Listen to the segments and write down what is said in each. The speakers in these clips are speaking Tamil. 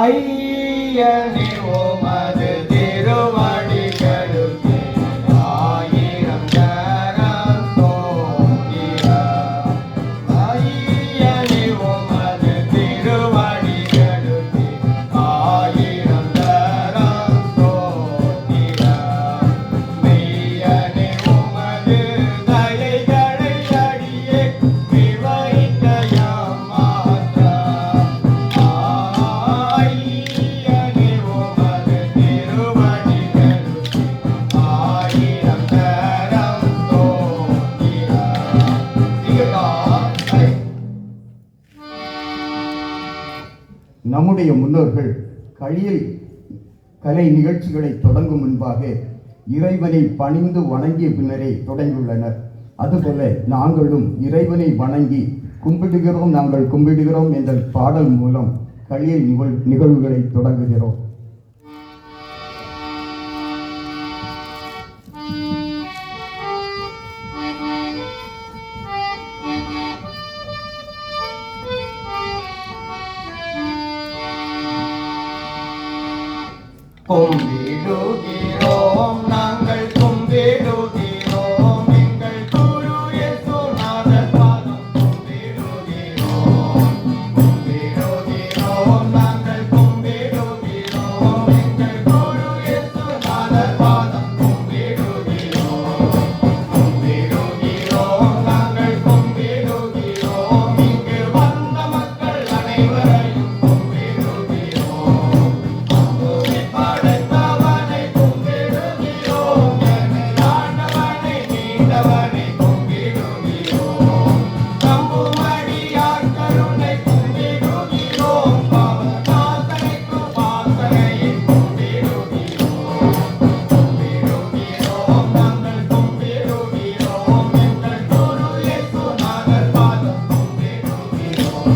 ஐயனே உமது திருவடிகளுக்கு ஆயிரம் தரம் ஸ்தோத்திரம். ஐயனே உமது திருவடிகளுக்கு ஆயிரம் தரம் ஸ்தோத்திரம். மெய்யனே உமது தயைகளை அடியே விவரிக்க மாத்திரம். ஐயனே உமது திருவடிகளுக்கு ஆயிரம் தரம் ஸ்தோத்திரம். நம்முடைய முன்னோர்கள் களியல் கலை நிகழ்ச்சிகளை தொடங்கும் முன்பாக இறைவனை பணிந்து வணங்கிய பின்னரே தொடங்கியுள்ளனர். அதுபோல நாங்களும் இறைவனை வணங்கி கும்பிடுகிறோம், நாங்கள் கும்பிடுகிறோம் என்ற பாடல் மூலம் களியல் நிகழ்வுகளை தொடங்குகிறோம். கும்பிடுகிறோம், நாங்கள் கும்பிடுகிறோம், எங்கள் குரு இயேசுநாதர் பாதம் கும்பிடுகிறோம். கும்பிடுகிறோம், நாங்கள் கும்பிடுகிறோம், எங்கள் குரு இயேசுநாதர் பாதம் கும்பிடுகிறோம். கும்பிடுகிறோம், நாங்கள் கும்பிடுகிறோம், இங்கு வந்த மக்கள் அனைவரையும் கும்பிடுகிறோம். படைத்தவனை கும்பிடுகிறோம், என்னை ஆண்டவனை மீண்டவனை கும்பிடுகிறோம். நம்புமடியார் கருணை கும்பிடுகிறோம், பாவநாசனைக்கு வாசனையை கும்பிடுகிறோம். கும்பிடுகிறோம், நாங்கள் கும்பிடுகிறோம், எங்கள் குரு இயேசுநாதர் பாதம் கும்பிடுகிறோம்.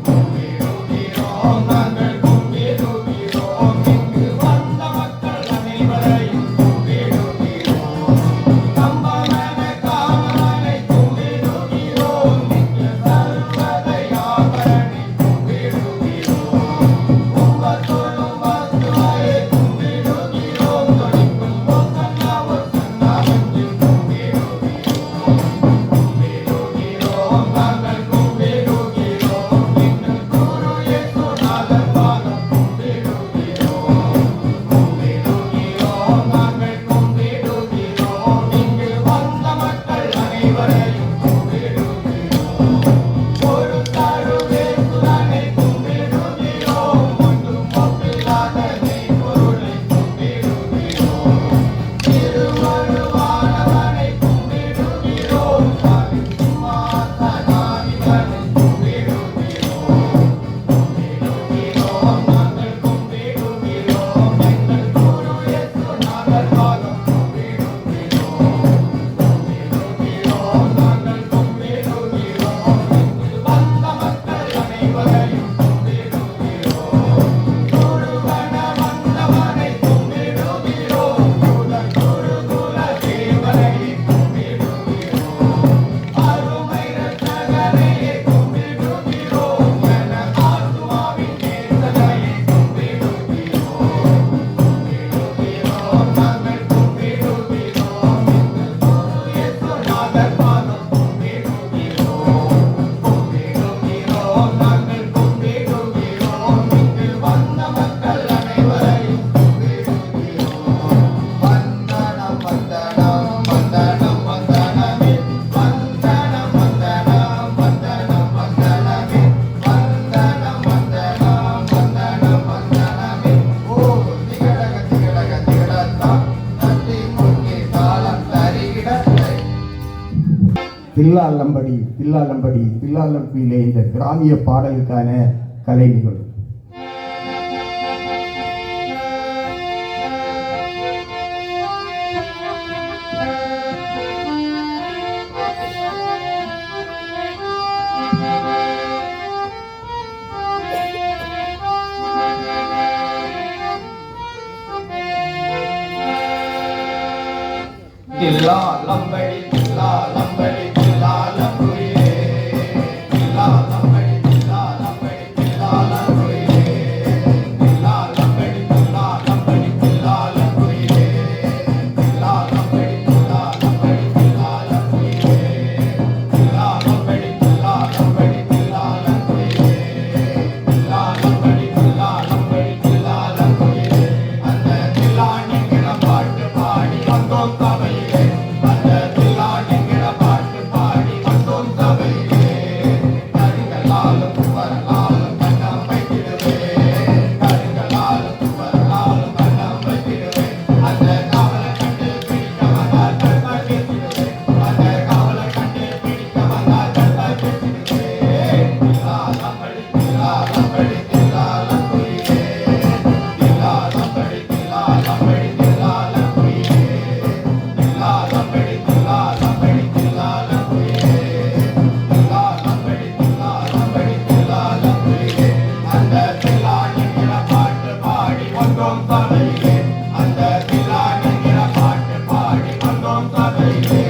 கும்பிடுகிறோம், நாங்கள் கும்பிடுகிறோம், இங்கு வந்த மக்கள் அனைவரையும் கும்பிடுகிறோம். கம்பவன காமனை கும்பிடுகிறோம், நித்ய சர்வதை ஆபரணை கும்பிடுகிறோம். கும்பத்தோடும் வஸ்துவை கும்பிடுகிறோம், தொழிக்கும் ஒசன்னா ஒசன்னா என்று கும்பிடுகிறோம். கும்பிடுகிறோம், நாங்கள் கும்பிடுகிறோம், எங்கள் குரு இயேசுநாதர் பாதம் கும்பிடுகிறோம். கும்பிடுகிறோம், நாங்கள் கும்பிடுகிறோம், இங்கு வந்த மக்கள் அனைவரையும் கும்பிடுகிறோம். ஒரு தருவேசுதனை கும்பிடுகிறோம், ஒன்றும் ஒப்பில்லாத மெய்ப்பொருளை கும்பிடுகிறோம். திருவருவானவனை கும்பிடுகிறோம், சாமி சிம்மாசனாதிபனை கும்பிடுகிறோம். கும்பிடுகிறோம், நாங்கள் கும்பிடுகிறோம், எங்கள் குரு இயேசுநாதர் பாதம் கும்பிடுகிறோம். கும்பிடுகிறோம், நாங்கள் கும்பிடுகிறோம், இங்கு வந்த மக்கள் அனைவரையும் கும்பிடுகிறோம். குருவன வந்தவனை கும்பிடுகிறோம், குலகுல தேவனையை கும்பிடுகிறோம். அருமை இரட்சகரையை கும்பிடுகிறோம், என ஆத்துமாவின் நேசனையை கும்பிடுகிறோம். கும்பிடுகிறோம், நாங்கள் கும்பிடுகிறோம், எங்கள் குரு இயேசுநாதர் பாதம் கும்பிடுகிறோம். கும்பிடுகிறோம், நாங்கள் கும்பிடுகிறோம், இங்கு வந்த மக்கள் அனைவரையும் கும்பிடுகிறோம். வந்தனம் வந்தனம் வந்தனம் வந்தனமே, வந்தனம் வந்தனம் வந்தனம் வந்தனமே, வந்தனம் வந்தனம் வந்தனம் வந்தனமே. ஓ திகடக திகடக திகடத்தான் தட்டி முன்னே தாளம் தருகிடத்தை. தில்லாலம்படி தில்லாலம்படி தில்லாலம்பிலே இந்த கிராமிய பாடலுக்கான கலை நிகழ்வு. தில்லாலம்படி தில்லாலம்படி தில்லாலம்புரியே, தில்லாலம்படி தில்லாலம்படி தில்லாலம்புரியே. வந்தோம் சபையிலே அந்த தில்லா என்கிற பாட்டு பாடி வந்தோம் சபையிலே கருங்களாலும் சுவரலாலும் கண்ணம் வைத்திடுவேன் கருங்களாலும் சுவரலாலும் கண்ணம் வைத்திடுவேன் அந்த காவலை கண்டு பிடிக்க வந்தால் கண்பாய் பேசிடுவேன் அந்த காவலை கண்டு பிடிக்க வந்தால் கண்பாய் பேசிடுவேன் தில்லாலம்படி தில்லாலம்படி தில்லாலங்குயிலே தில்லாலம்படி தில்லாலம்படி தில்லாலங்குயிலே தில்லாலம்படி தில்லாலம்படி தில்லாலங்குயிலே தில்லாலம்படி தில்லாலம்படி தில்லாலங்குயிலே அந்த தில்லா என்கிற பாட்டு பாடி வந்தோம் சபையிலே அந்த தில்லா என்கிற பாட்டு பாடி வந்தோம் சபையிலே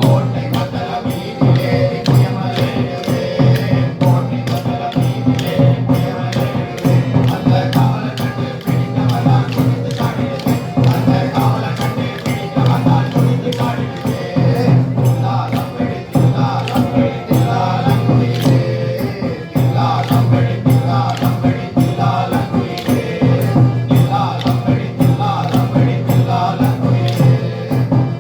கோட்டை மத்தள வீதியிலே புயமலேடுவேன் கோட்டை மத்தள வீதியிலே புயமலேடுவேன் அந்த காவலை கண்டு பிடிக்க வந்தால் குனிந்து காடிடுவேன் அந்த காவலை கண்டு பிடிக்க வந்தால் குனிந்து காடிடுவேன் தில்லாலம்படி தில்லாலம்படி தில்லாலங்குயிலே தில்லாலம்படி தில்லாலம்படி தில்லாலங்குயிலே தில்லாலம்படி தில்லாலம்படி தில்லாலங்குயிலே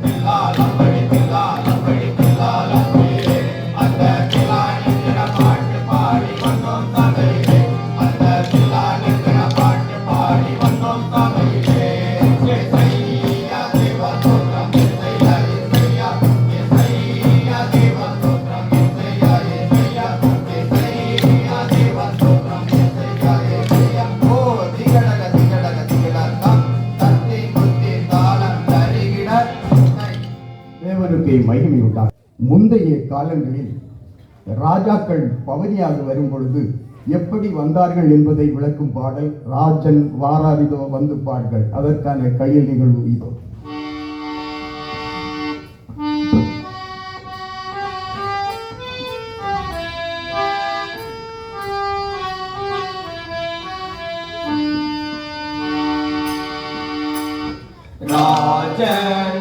தில்லாலம்படி தில்லாலம்படி தில்லாலங்குயிலே அந்த தில்லா என்கிற பாட்டு பாடி வந்தோம் சபையிலே அந்த தில்லா என்கிற பாட்டு பாடி வந்தோம் சபையிலே இசையா தேவ ஸ்தோத்திரம் இசையா இசையா இசையா தேவ ஸ்தோத்திரம் இசையா இசையா இசையா தேவ ஸ்தோத்திரம் இசையா இசையா ஓ திகடக திகடக திகடகம் தத்தி குத்தி தாளம் தரிகிட தேவனுக்கு மகிமை உண்டாகும். முந்தைய காலங்களில் ராஜாக்கள் பவனியாக வரும் பொழுது எப்படி வந்தார்கள் என்பதை விளக்கும் பாடல் ராஜன் வாராரிதோ வந்து பாடுகள். அதற்கான கையில் நிகழ்வு இதோ. ராஜன்